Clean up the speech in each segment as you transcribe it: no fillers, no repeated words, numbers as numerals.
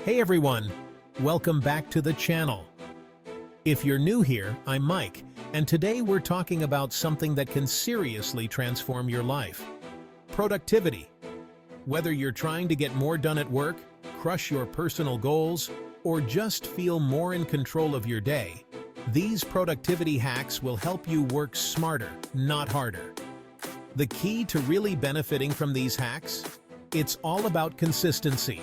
Hey everyone, welcome back to the channel. If you're new here, I'm Mike, and today we're talking about something that can seriously transform your life. Productivity. Whether you're trying to get more done at work, crush your personal goals, or just feel more in control of your day, these productivity hacks will help you work smarter, not harder. The key to really benefiting from these hacks? It's all about consistency.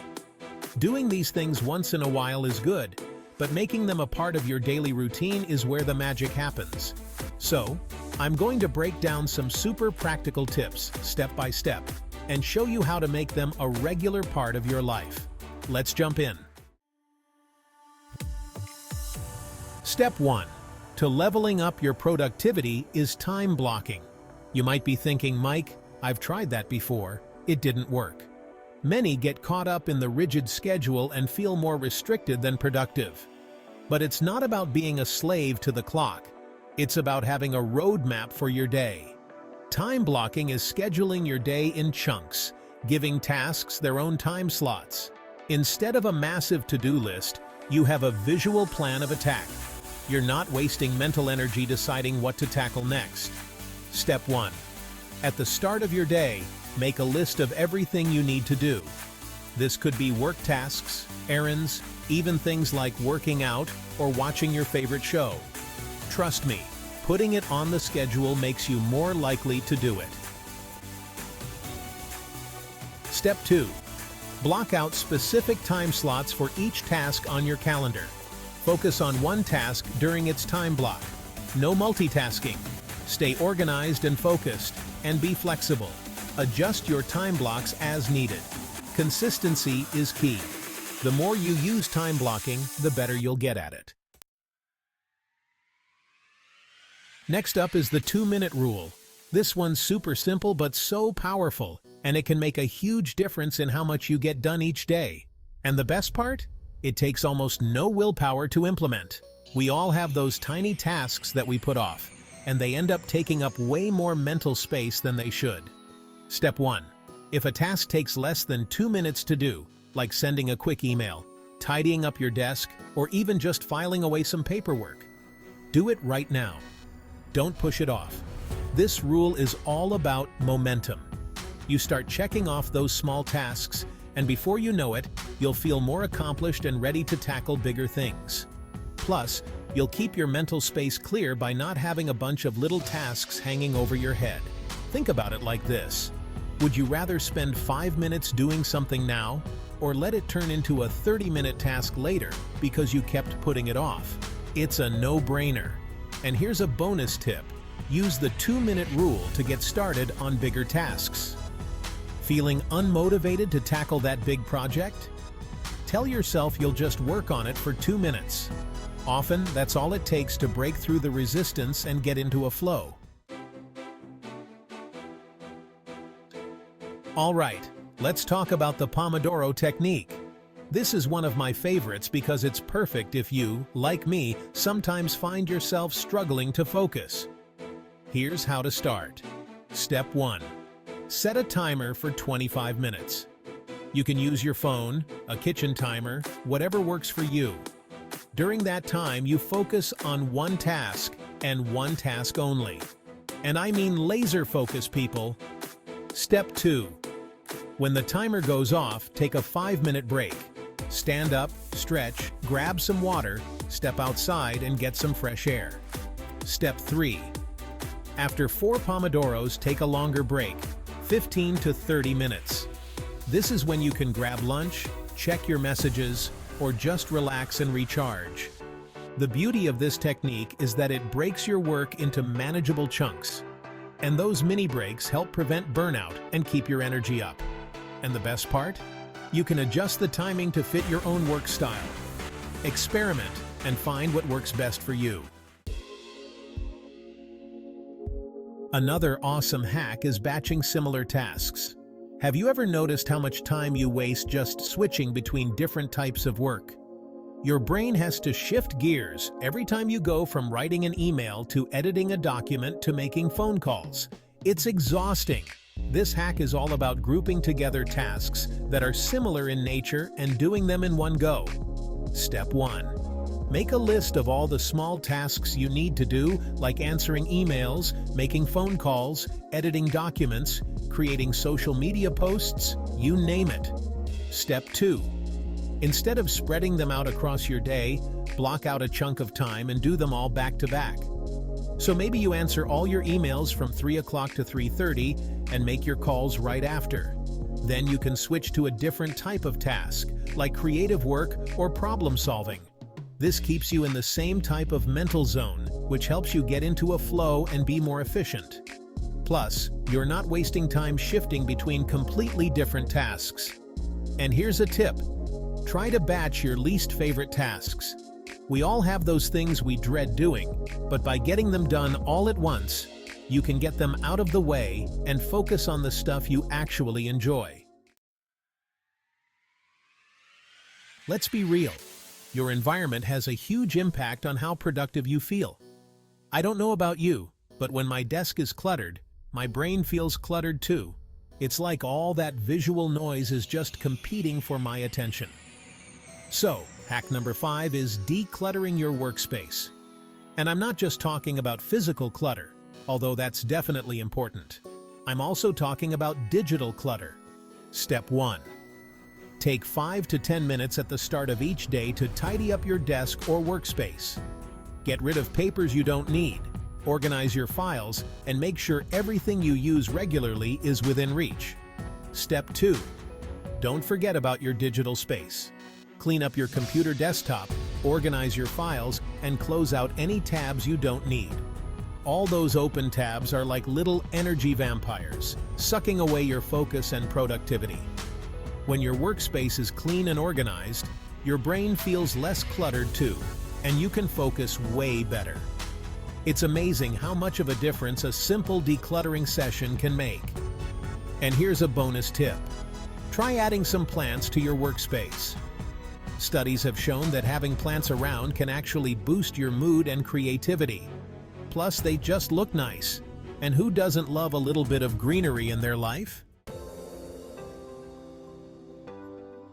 Doing these things once in a while is good, but making them a part of your daily routine is where the magic happens. So, I'm going to break down some super practical tips, step by step, and show you how to make them a regular part of your life. Let's jump in. Step 1. To leveling up your productivity is time blocking. You might be thinking, Mike, I've tried that before. It didn't work. Many get caught up in the rigid schedule and feel more restricted than productive. But it's not about being a slave to the clock. It's about having a roadmap for your day. Time blocking is scheduling your day in chunks, giving tasks their own time slots. Instead of a massive to-do list, you have a visual plan of attack. You're not wasting mental energy deciding what to tackle next. Step 1. At the start of your day, make a list of everything you need to do. This could be work tasks, errands, even things like working out or watching your favorite show. Trust me, putting it on the schedule makes you more likely to do it. Step 2. Block out specific time slots for each task on your calendar. Focus on one task during its time block. No multitasking. Stay organized and focused, and be flexible. Adjust your time blocks as needed. Consistency is key. The more you use time blocking, the better you'll get at it. Next up is the 2-minute rule. This one's super simple but so powerful, and it can make a huge difference in how much you get done each day. And the best part? It takes almost no willpower to implement. We all have those tiny tasks that we put off, and they end up taking up way more mental space than they should. Step 1. If a task takes less than 2 minutes to do, like sending a quick email, tidying up your desk, or even just filing away some paperwork, do it right now. Don't push it off. This rule is all about momentum. You start checking off those small tasks, and before you know it, you'll feel more accomplished and ready to tackle bigger things. Plus, you'll keep your mental space clear by not having a bunch of little tasks hanging over your head. Think about it like this. Would you rather spend 5 minutes doing something now, or let it turn into a 30-minute task later because you kept putting it off? It's a no-brainer. And here's a bonus tip. Use the 2-minute rule to get started on bigger tasks. Feeling unmotivated to tackle that big project? Tell yourself you'll just work on it for 2 minutes. Often, that's all it takes to break through the resistance and get into a flow. All right, let's talk about the Pomodoro Technique. This is one of my favorites because it's perfect if you, like me, sometimes find yourself struggling to focus. Here's how to start. Step 1. Set a timer for 25 minutes. You can use your phone, a kitchen timer, whatever works for you. During that time, you focus on one task and one task only. And I mean laser focus, people. Step 2. When the timer goes off, take a 5-minute break. Stand up, stretch, grab some water, step outside and get some fresh air. Step 3. After 4 Pomodoros, take a longer break, 15 to 30 minutes. This is when you can grab lunch, check your messages, or just relax and recharge. The beauty of this technique is that it breaks your work into manageable chunks. And those mini breaks help prevent burnout and keep your energy up. And the best part? You can adjust the timing to fit your own work style. Experiment and find what works best for you. Another awesome hack is batching similar tasks. Have you ever noticed how much time you waste just switching between different types of work? Your brain has to shift gears every time you go from writing an email to editing a document to making phone calls. It's exhausting. This hack is all about grouping together tasks that are similar in nature and doing them in one go. Step 1. Make a list of all the small tasks you need to do, like answering emails, making phone calls, editing documents, creating social media posts, you name it. Step 2. Instead of spreading them out across your day, block out a chunk of time and do them all back to back. So maybe you answer all your emails from 3 o'clock to 3:30 and make your calls right after. Then you can switch to a different type of task, like creative work or problem solving. This keeps you in the same type of mental zone, which helps you get into a flow and be more efficient. Plus, you're not wasting time shifting between completely different tasks. And here's a tip. Try to batch your least favorite tasks. We all have those things we dread doing, but by getting them done all at once, you can get them out of the way and focus on the stuff you actually enjoy. Let's be real. Your environment has a huge impact on how productive you feel. I don't know about you, but when my desk is cluttered, my brain feels cluttered too. It's like all that visual noise is just competing for my attention. So, hack number 5 is decluttering your workspace. And I'm not just talking about physical clutter, although that's definitely important. I'm also talking about digital clutter. Step 1. Take 5 to 10 minutes at the start of each day to tidy up your desk or workspace. Get rid of papers you don't need, organize your files, and make sure everything you use regularly is within reach. Step 2. Don't forget about your digital space. Clean up your computer desktop, organize your files, and close out any tabs you don't need. All those open tabs are like little energy vampires, sucking away your focus and productivity. When your workspace is clean and organized, your brain feels less cluttered too, and you can focus way better. It's amazing how much of a difference a simple decluttering session can make. And here's a bonus tip. Try adding some plants to your workspace. Studies have shown that having plants around can actually boost your mood and creativity. Plus, they just look nice. And who doesn't love a little bit of greenery in their life?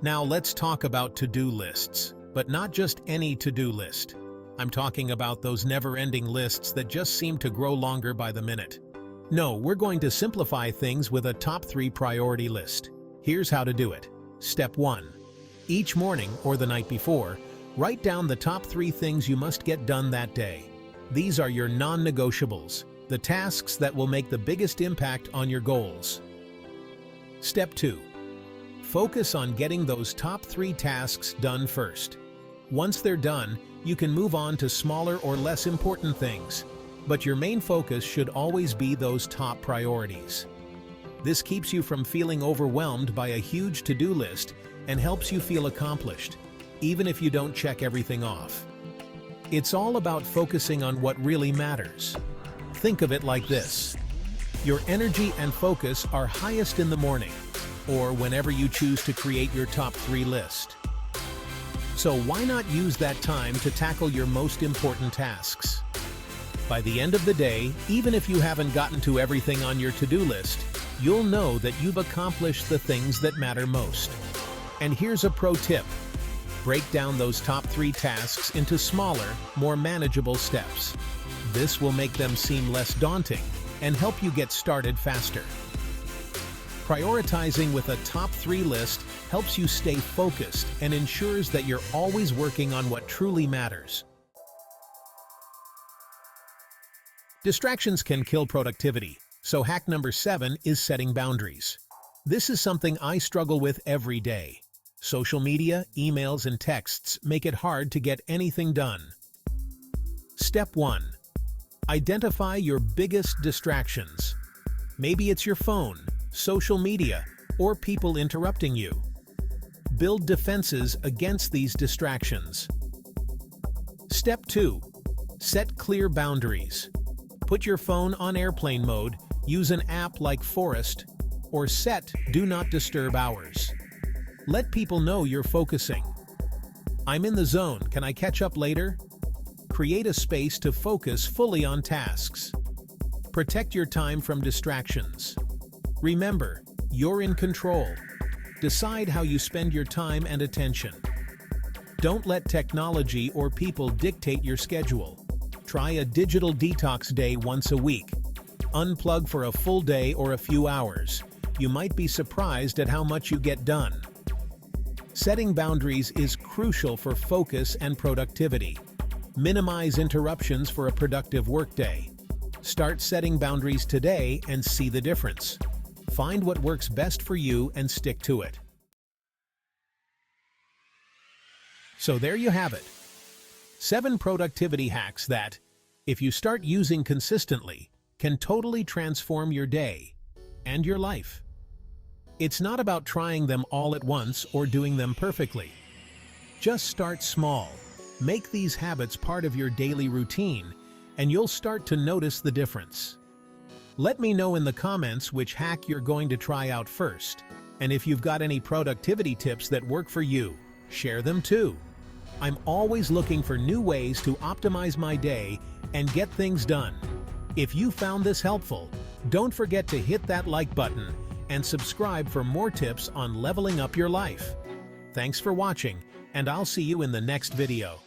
Now let's talk about to-do lists, but not just any to-do list. I'm talking about those never-ending lists that just seem to grow longer by the minute. No, we're going to simplify things with a top 3 priority list. Here's how to do it. Step 1. Each morning or the night before, write down the top 3 things you must get done that day. These are your non-negotiables, the tasks that will make the biggest impact on your goals. Step 2. Focus on getting those top 3 tasks done first. Once they're done, you can move on to smaller or less important things, but your main focus should always be those top priorities. This keeps you from feeling overwhelmed by a huge to-do list and helps you feel accomplished, even if you don't check everything off. It's all about focusing on what really matters. Think of it like this. Your energy and focus are highest in the morning, or whenever you choose to create your top 3 list. So why not use that time to tackle your most important tasks? By the end of the day, even if you haven't gotten to everything on your to-do list, you'll know that you've accomplished the things that matter most. And here's a pro tip. Break down those top 3 tasks into smaller, more manageable steps. This will make them seem less daunting and help you get started faster. Prioritizing with a top 3 list helps you stay focused and ensures that you're always working on what truly matters. Distractions can kill productivity, so hack number 7 is setting boundaries. This is something I struggle with every day. Social media, emails, and texts make it hard to get anything done. Step 1. Identify your biggest distractions. Maybe it's your phone, social media, or people interrupting you. Build defenses against these distractions. Step 2. Set clear boundaries. Put your phone on airplane mode, use an app like Forest, or set Do Not Disturb hours. Let people know you're focusing. I'm in the zone, can I catch up later? Create a space to focus fully on tasks. Protect your time from distractions. Remember, you're in control. Decide how you spend your time and attention. Don't let technology or people dictate your schedule. Try a digital detox day once a week. Unplug for a full day or a few hours. You might be surprised at how much you get done. Setting boundaries is crucial for focus and productivity. Minimize interruptions for a productive workday. Start setting boundaries today and see the difference. Find what works best for you and stick to it. So there you have it. 7 productivity hacks that, if you start using consistently, can totally transform your day and your life. It's not about trying them all at once or doing them perfectly. Just start small. Make these habits part of your daily routine, and you'll start to notice the difference. Let me know in the comments which hack you're going to try out first, and if you've got any productivity tips that work for you, share them too. I'm always looking for new ways to optimize my day and get things done. If you found this helpful, don't forget to hit that like button and subscribe for more tips on leveling up your life. Thanks for watching, and I'll see you in the next video.